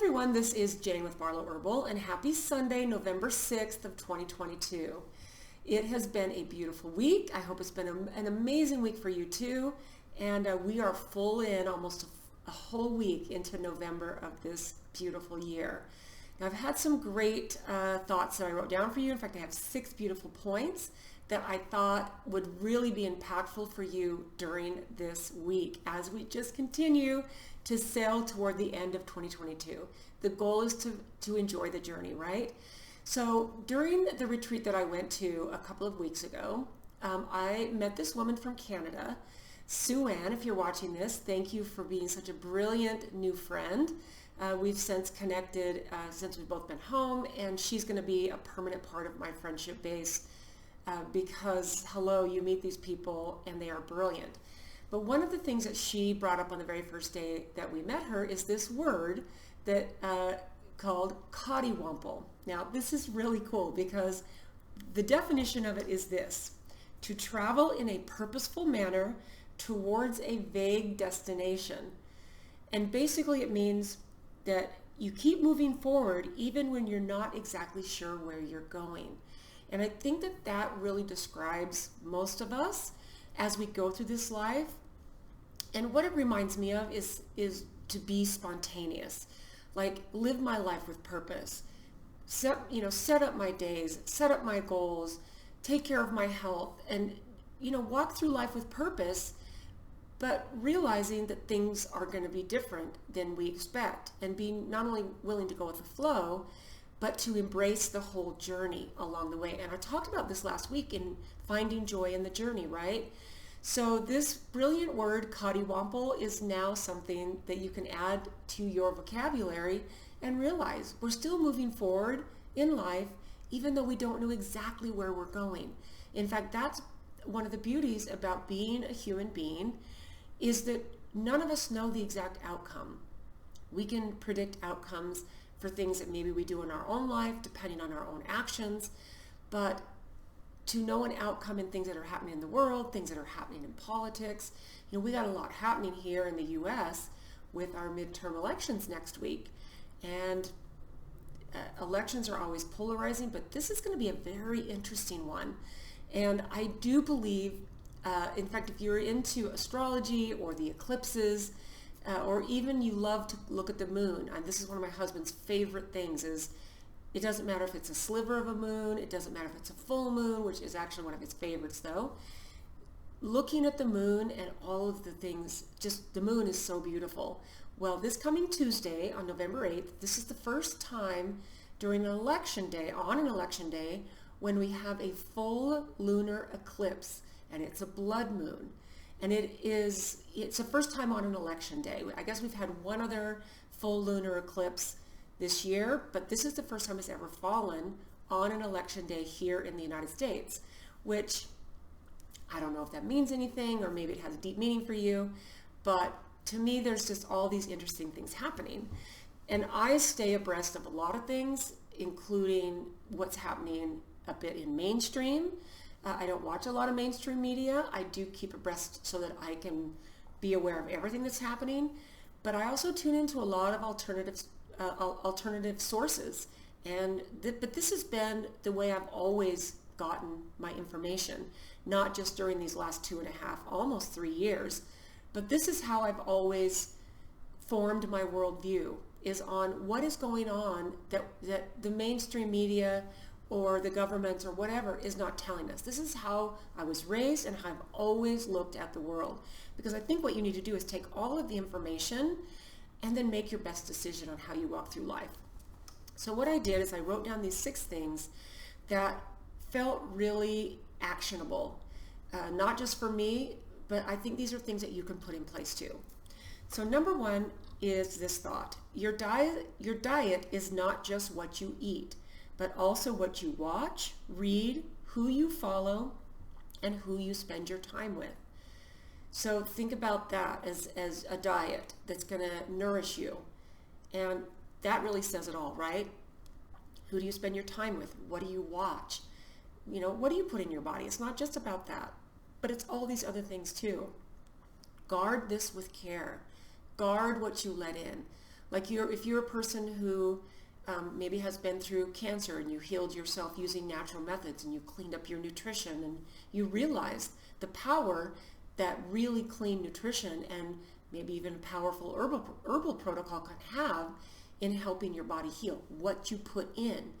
everyone, this is Jane with Barlow Herbal, and happy Sunday, November 6th of 2022. It has been a beautiful week. I hope it's been an amazing week for you too, and we are full in almost a whole week into November of this beautiful year. Now, I've had some great thoughts that I wrote down for you. In fact, I have 6 beautiful points that I thought would really be impactful for you during this week as we just continue to sail toward the end of 2022. The goal is to enjoy the journey, right? So during the retreat that I went to a couple of weeks ago, I met this woman from Canada, Sue Ann. If you're watching this, thank you for being such a brilliant new friend. We've since connected since we've both been home, and she's going to be a permanent part of my friendship base because, hello, you meet these people and they are brilliant. But one of the things that she brought up on the very first day that we met her is this word that called coddiewomple. Now, this is really cool because the definition of it is this: to travel in a purposeful manner towards a vague destination. And basically it means that you keep moving forward even when you're not exactly sure where you're going. And I think that that really describes most of us as we go through this life. And what it reminds me of is to be spontaneous, like live my life with purpose, set up my days, set up my goals, take care of my health, and walk through life with purpose, but realizing that things are going to be different than we expect, and being not only willing to go with the flow, but to embrace the whole journey along the way. And I talked about this last week in finding joy in the journey, right? So this brilliant word, coddiewomple, is now something that you can add to your vocabulary and realize we're still moving forward in life, even though we don't know exactly where we're going. In fact, that's one of the beauties about being a human being, is that none of us know the exact outcome. We can predict outcomes for things that maybe we do in our own life, depending on our own actions, but to know an outcome in things that are happening in the world, things that are happening in politics. We got a lot happening here in the U.S. with our midterm elections next week. And elections are always polarizing, but this is going to be a very interesting one. And I do believe, in fact, if you're into astrology or the eclipses, or even you love to look at the moon, and this is one of my husband's favorite things, is it doesn't matter if it's a sliver of a moon, it doesn't matter if it's a full moon, which is actually one of his favorites though. Looking at the moon and all of the things, just the moon is so beautiful. Well, this coming Tuesday on November 8th, this is the first time during an election day, on an election day, when we have a full lunar eclipse, and it's a blood moon. And it's the first time on an election day. I guess we've had one other full lunar eclipse this year, but this is the first time it's ever fallen on an election day here in the United States, which I don't know if that means anything, or maybe it has a deep meaning for you, but to me there's just all these interesting things happening. And I stay abreast of a lot of things, including what's happening a bit in mainstream. I don't watch a lot of mainstream media. I do keep abreast so that I can be aware of everything that's happening, but I also tune into a lot of alternative sources. But this has been the way I've always gotten my information, not just during these last 2.5, almost 3 years, but this is how I've always formed my worldview, is on what is going on that the mainstream media or the government or whatever is not telling us. This is how I was raised and how I've always looked at the world, because I think what you need to do is take all of the information and then make your best decision on how you walk through life. So what I did is I wrote down these 6 things that felt really actionable, not just for me, but I think these are things that you can put in place too. So number 1 is this thought: your diet is not just what you eat, but also what you watch, read, who you follow, and who you spend your time with. So think about that as a diet that's going to nourish you. And that really says it all, right? Who do you spend your time with? What do you watch? What do you put in your body? It's not just about that, but it's all these other things too. Guard this with care. Guard what you let in. Like if you're a person who maybe has been through cancer and you healed yourself using natural methods and you cleaned up your nutrition and you realized the power that really clean nutrition and maybe even a powerful herbal protocol can have in helping your body heal. What you put in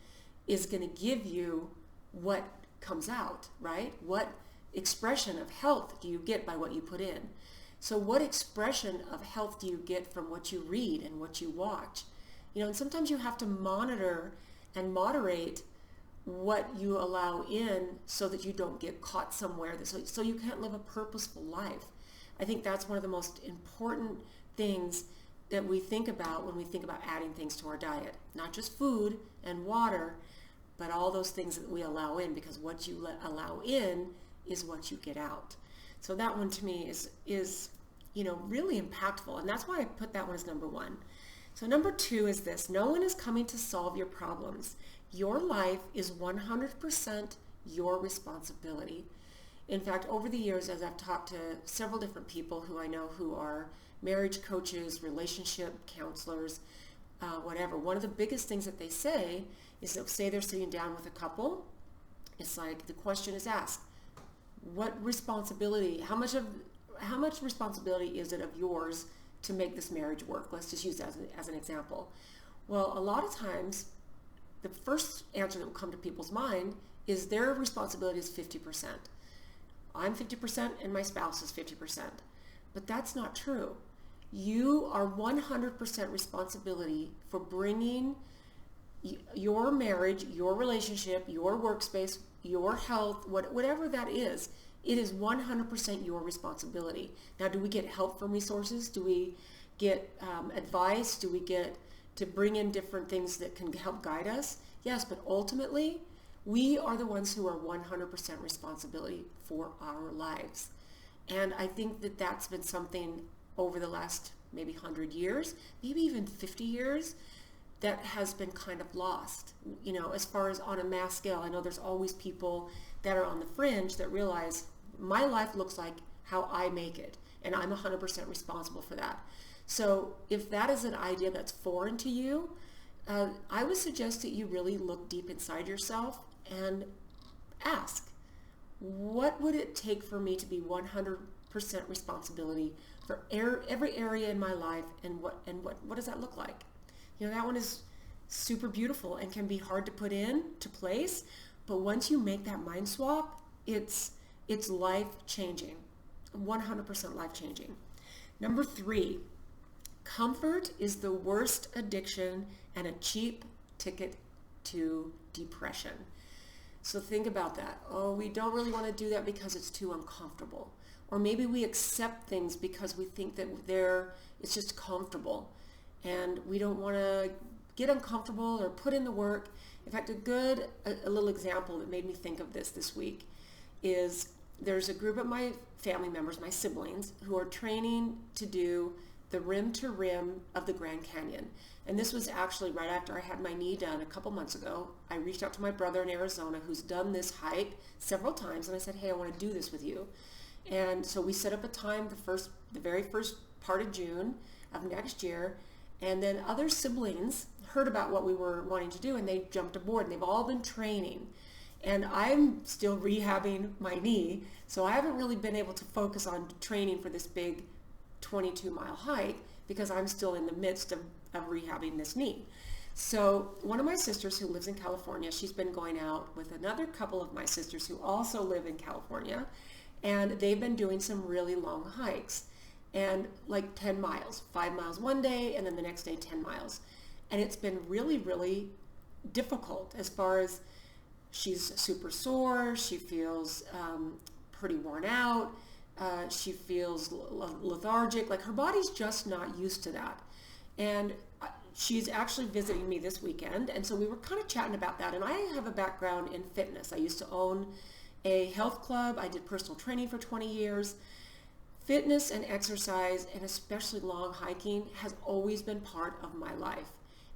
is going to give you what comes out, right? What expression of health do you get by what you put in? So what expression of health do you get from what you read and what you watch? And sometimes you have to monitor and moderate what you allow in so that you don't get caught somewhere, so you can't live a purposeful life. I think that's one of the most important things that we think about when we think about adding things to our diet. Not just food and water, but all those things that we allow in, because what you allow in is what you get out. So that one to me is really impactful, and that's why I put that one as number one. So number two is this: no one is coming to solve your problems. Your life is 100% your responsibility. In fact, over the years, as I've talked to several different people who I know who are marriage coaches, relationship counselors, whatever, one of the biggest things that they say is that, say they're sitting down with a couple, it's like the question is asked, what responsibility, how much responsibility is it of yours to make this marriage work? Let's just use that as an example. Well, a lot of times, the first answer that will come to people's mind is their responsibility is 50%. I'm 50% and my spouse is 50%. But that's not true. You are 100% responsibility for bringing your marriage, your relationship, your workspace, your health, whatever that is, it is 100% your responsibility. Now, do we get help from resources? Do we get advice? Do we get to bring in different things that can help guide us? Yes, but ultimately, we are the ones who are 100% responsibility for our lives. And I think that that's been something over the last maybe 100 years, maybe even 50 years, that has been kind of lost. As far as on a mass scale, I know there's always people that are on the fringe that realize my life looks like how I make it, and I'm 100% responsible for that. So if that is an idea that's foreign to you, I would suggest that you really look deep inside yourself and ask, what would it take for me to be 100% responsibility for every area in my life, and what does that look like? That one is super beautiful and can be hard to put into place, but once you make that mind swap, it's life-changing, 100% life-changing. Number three, comfort is the worst addiction and a cheap ticket to depression. So think about that. Oh, we don't really want to do that because it's too uncomfortable. Or maybe we accept things because we think that it's just comfortable. And we don't want to get uncomfortable or put in the work. In fact, a little example that made me think of this week is there's a group of my family members, my siblings, who are training to do the rim to rim of the Grand Canyon. And this was actually right after I had my knee done a couple months ago. I reached out to my brother in Arizona who's done this hike several times, and I said, hey, I want to do this with you. And so we set up a time the very first part of June of next year, and then other siblings heard about what we were wanting to do, and they jumped aboard, and they've all been training. And I'm still rehabbing my knee, so I haven't really been able to focus on training for this big 22-mile hike because I'm still in the midst of rehabbing this knee. So one of my sisters who lives in California, she's been going out with another couple of my sisters who also live in California, and they've been doing some really long hikes, and like 10 miles, 5 miles one day, and then the next day 10 miles. And it's been really, really difficult as far as she's super sore, she feels pretty worn out, she feels lethargic, like her body's just not used to that. And she's actually visiting me this weekend, and so we were kind of chatting about that. And I have a background in fitness. I used to own a health club. I did personal training for 20 years. Fitness and exercise, and especially long hiking, has always been part of my life.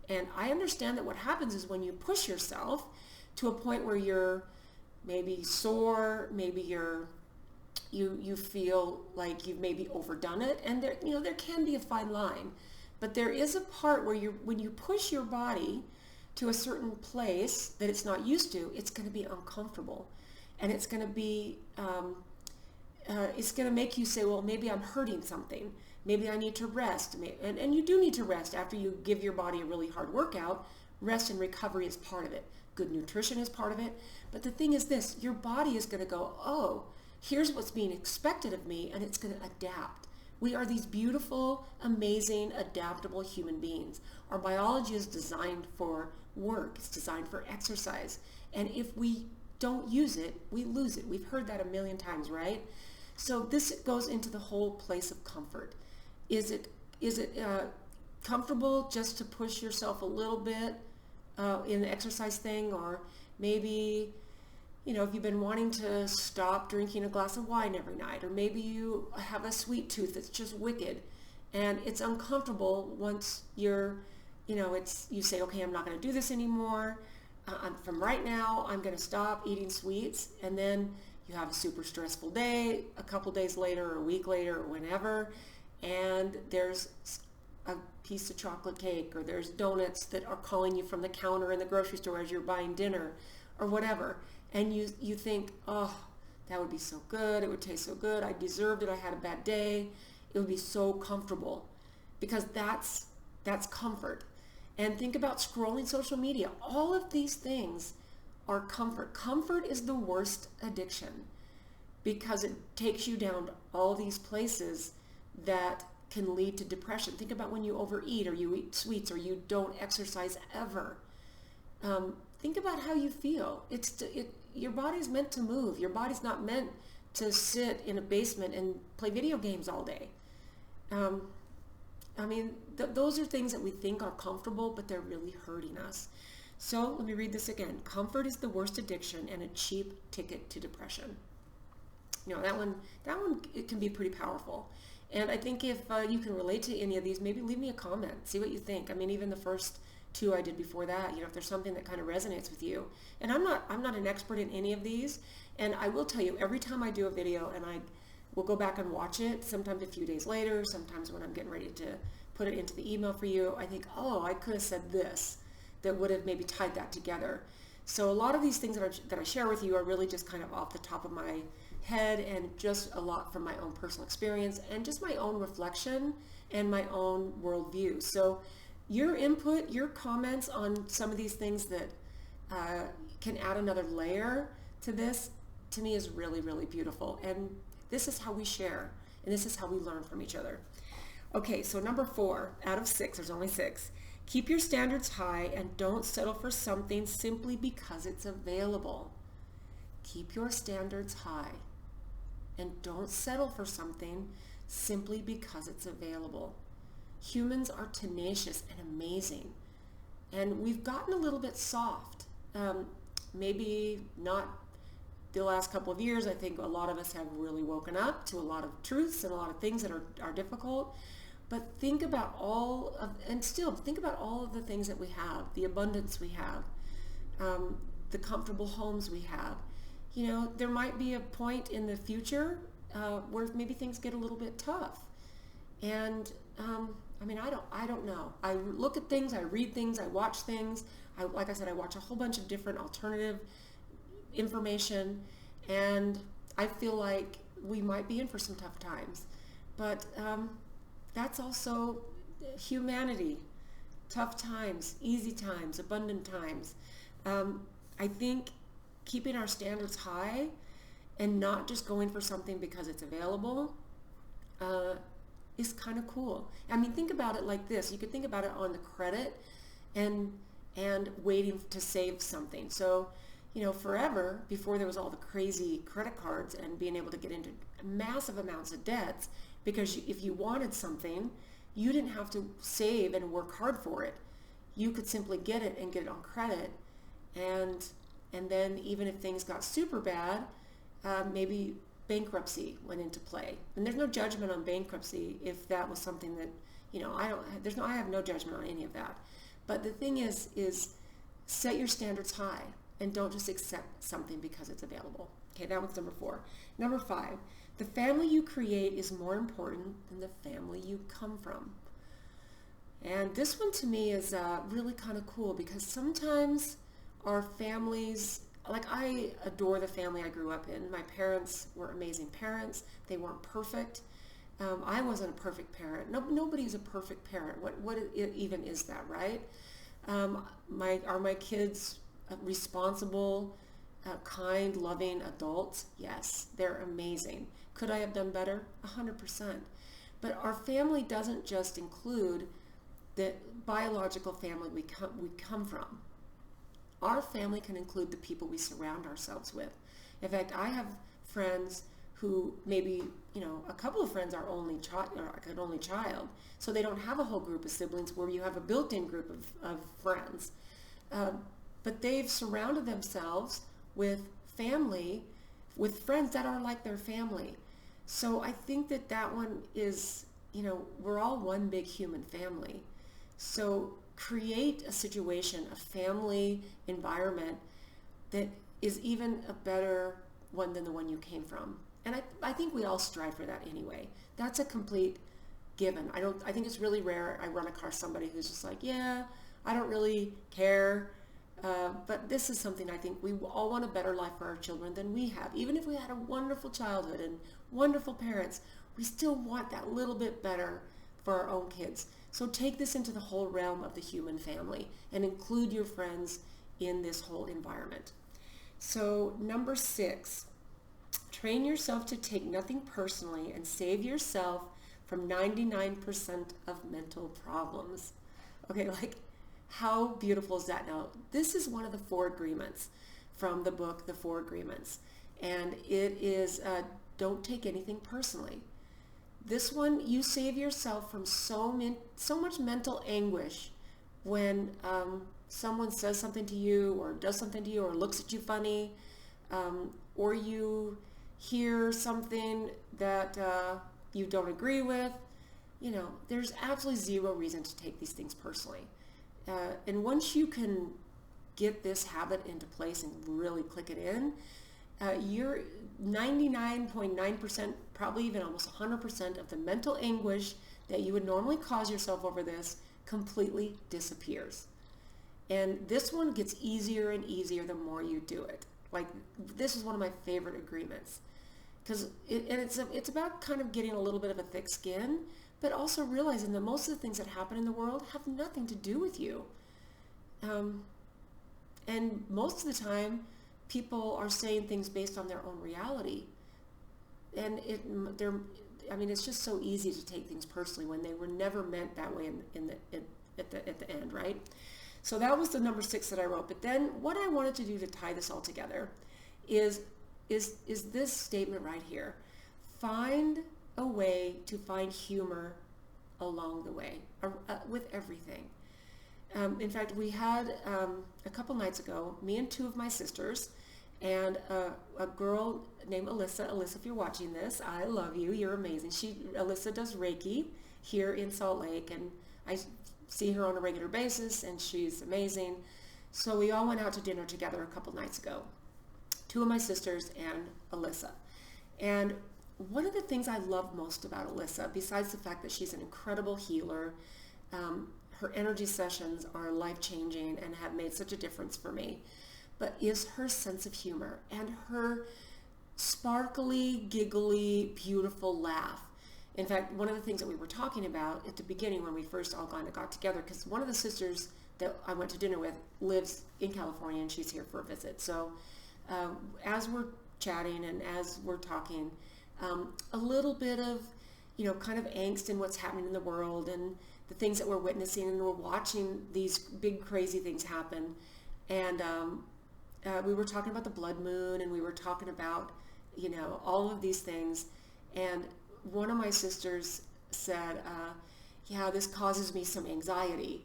And I understand that what happens is when you push yourself to a point where you're maybe sore, maybe you feel like you've maybe overdone it, and there can be a fine line But there is a part where when you push your body to a certain place that it's not used to, it's going to be uncomfortable. And it's going to be, it's going to make you say, well, maybe I'm hurting something. Maybe I need to rest. And you do need to rest after you give your body a really hard workout. Rest and recovery is part of it. Good nutrition is part of it. But the thing is this, your body is going to go, oh, here's what's being expected of me, and it's going to adapt. We are these beautiful, amazing, adaptable human beings. Our biology is designed for work. It's designed for exercise. And if we don't use it, we lose it. We've heard that a million times, right? So this goes into the whole place of comfort. Is it comfortable just to push yourself a little bit in the exercise thing? Or maybe, if you've been wanting to stop drinking a glass of wine every night, or maybe you have a sweet tooth that's just wicked, and it's uncomfortable once you say, okay, I'm not going to do this anymore. From right now, I'm going to stop eating sweets, and then you have a super stressful day, a couple days later, or a week later, or whenever, and there's a piece of chocolate cake, or there's donuts that are calling you from the counter in the grocery store as you're buying dinner, or whatever, and you think, oh, that would be so good, it would taste so good, I deserved it, I had a bad day, it would be so comfortable, because that's comfort. And think about scrolling social media. All of these things are comfort. Comfort is the worst addiction because it takes you down to all these places that can lead to depression. Think about when you overeat, or you eat sweets, or you don't exercise ever. Think about how you feel. Your body's meant to move. Your body's not meant to sit in a basement and play video games all day. Those are things that we think are comfortable, but they're really hurting us. So let me read this again. Comfort is the worst addiction and a cheap ticket to depression. That one, it can be pretty powerful. And I think if you can relate to any of these, maybe leave me a comment. See what you think. Even the first two I did before that, if there's something that kind of resonates with you. And I'm not an expert in any of these. And I will tell you, every time I do a video and I will go back and watch it, sometimes a few days later, sometimes when I'm getting ready to put it into the email for you, I think, oh, I could have said this that would have maybe tied that together. So a lot of these things that I share with you are really just kind of off the top of my head, and just a lot from my own personal experience and just my own reflection and my own worldview. So your input, your comments on some of these things that can add another layer to this, to me, is really, really beautiful. And this is how we share, and this is how we learn from each other. Okay, so number 4 out of 6, there's only 6. Keep your standards high and don't settle for something simply because it's available. Keep your standards high and don't settle for something simply because it's available. Humans are tenacious and amazing, and we've gotten a little bit soft. Maybe not the last couple of years. I think a lot of us have really woken up to a lot of truths and a lot of things that are difficult. But think about all of the things that we have, the abundance we have, the comfortable homes we have. There might be a point in the future where maybe things get a little bit tough. And I don't know. I look at things, I read things, I watch things. Like I said, I watch a whole bunch of different alternative information, and I feel like we might be in for some tough times. But that's also humanity. Tough times, easy times, abundant times. I think keeping our standards high and not just going for something because it's available is kind of cool. Think about it like this. You could think about it on the credit and waiting to save something. So, forever, before there was all the crazy credit cards and being able to get into massive amounts of debts, because if you wanted something, you didn't have to save and work hard for it. You could simply get it and get it on credit. And then even if things got super bad, maybe bankruptcy went into play. And there's no judgment on bankruptcy if that was something that, I have no judgment on any of that. But the thing is set your standards high and don't just accept something because it's available. Okay, that was number 4. Number 5, the family you create is more important than the family you come from. And this one to me is really kind of cool because sometimes our families, like I adore the family I grew up in. My parents were amazing parents. They weren't perfect. I wasn't a perfect parent. Nobody's a perfect parent. What even is that, right? Are my kids responsible, kind, loving adults? Yes, they're amazing. Could I have done better? 100%. But our family doesn't just include the biological family we come from. Our family can include the people we surround ourselves with. In fact, I have friends who maybe, a couple of friends are an only child, so they don't have a whole group of siblings where you have a built-in group of friends. But they've surrounded themselves with family, with friends that are like their family. So I think that one is, we're all one big human family. So create a situation, a family environment that is even a better one than the one you came from. And I think we all strive for that anyway. That's a complete given. I think it's really rare I run across somebody who's just like, yeah, I don't really care. But this is something I think we all want a better life for our children than we have. Even if we had a wonderful childhood and wonderful parents, we still want that little bit better for our own kids. So take this into the whole realm of the human family and include your friends in this whole environment. So number 6, train yourself to take nothing personally and save yourself from 99% of mental problems. Okay, like how beautiful is that? Now, this is one of the 4 agreements from the book, The 4 Agreements. And it is, don't take anything personally. This one, you save yourself from so much mental anguish when someone says something to you or does something to you or looks at you funny, or you hear something that you don't agree with. There's absolutely zero reason to take these things personally. And once you can get this habit into place and really click it in, you're 99.9%, probably even almost 100% of the mental anguish that you would normally cause yourself over this completely disappears. And this one gets easier and easier the more you do it. Like, this is one of my favorite agreements because it's about kind of getting a little bit of a thick skin, but also realizing that most of the things that happen in the world have nothing to do with you. And most of the time, people are saying things based on their own reality. And it's just so easy to take things personally when they were never meant that way at the end, right? So that was the number 6 that I wrote. But then what I wanted to do to tie this all together is this statement right here. Find a way to find humor along the way with everything. In fact, we had a couple nights ago, me and 2 of my sisters and a girl named Alyssa. Alyssa, if you're watching this, I love you. You're amazing. Alyssa does Reiki here in Salt Lake, and I see her on a regular basis, and she's amazing. So we all went out to dinner together a couple nights ago, 2 of my sisters and Alyssa. And one of the things I love most about Alyssa, besides the fact that she's an incredible healer, her energy sessions are life-changing and have made such a difference for me, but is her sense of humor and her sparkly, giggly, beautiful laugh. In fact, one of the things that we were talking about at the beginning when we first all kind of got together, because one of the sisters that I went to dinner with lives in California and she's here for a visit. So as we're chatting and as we're talking, a little bit of, kind of angst in what's happening in the world and the things that we're witnessing, and we're watching these big crazy things happen. And we were talking about the blood moon, and we were talking about, all of these things. And one of my sisters said, yeah, this causes me some anxiety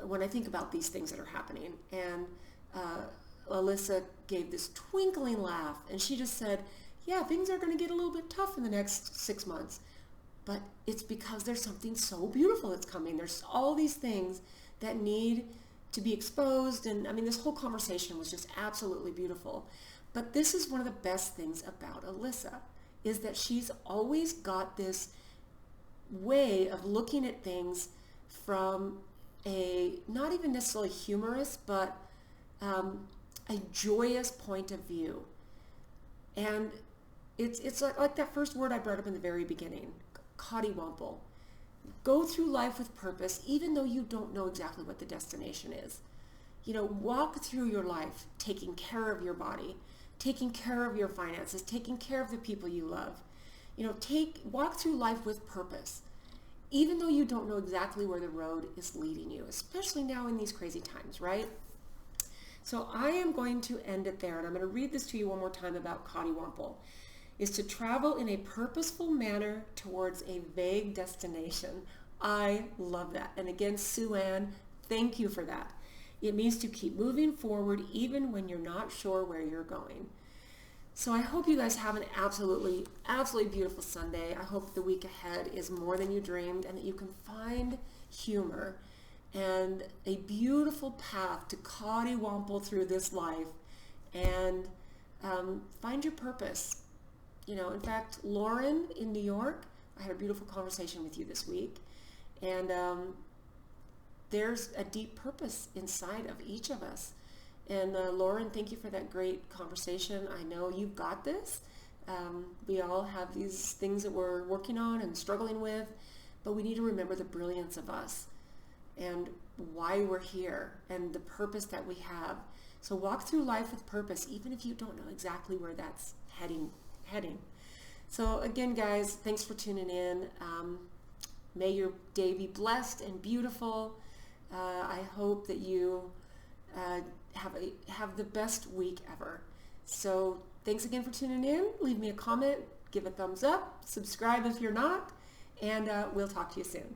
when I think about these things that are happening. And Alyssa gave this twinkling laugh, and she just said, yeah, things are going to get a little bit tough in the next 6 months, but it's because there's something so beautiful that's coming. There's all these things that need to be exposed, and this whole conversation was just absolutely beautiful. But this is one of the best things about Alyssa, is that she's always got this way of looking at things from a, not even necessarily humorous, but a joyous point of view. And it's like that first word I brought up in the very beginning, coddiewomple. Go through life with purpose, even though you don't know exactly what the destination is. Walk through your life taking care of your body, taking care of your finances, taking care of the people you love. Walk through life with purpose, even though you don't know exactly where the road is leading you, especially now in these crazy times, right? So I am going to end it there, and I'm going to read this to you one more time about coddiewomple. Is to travel in a purposeful manner towards a vague destination. I love that. And again, Sue Ann, thank you for that. It means to keep moving forward even when you're not sure where you're going. So I hope you guys have an absolutely beautiful Sunday. I hope the week ahead is more than you dreamed and that you can find humor and a beautiful path to coddiewomple through this life and find your purpose. In fact, Lauren in New York, I had a beautiful conversation with you this week, and there's a deep purpose inside of each of us. And Lauren, thank you for that great conversation. I know you've got this. We all have these things that we're working on and struggling with, but we need to remember the brilliance of us and why we're here and the purpose that we have. So walk through life with purpose, even if you don't know exactly where that's heading. So again, guys, thanks for tuning in. May your day be blessed and beautiful. I hope that you have the best week ever. So thanks again for tuning in. Leave me a comment, give a thumbs up, subscribe if you're not, and we'll talk to you soon.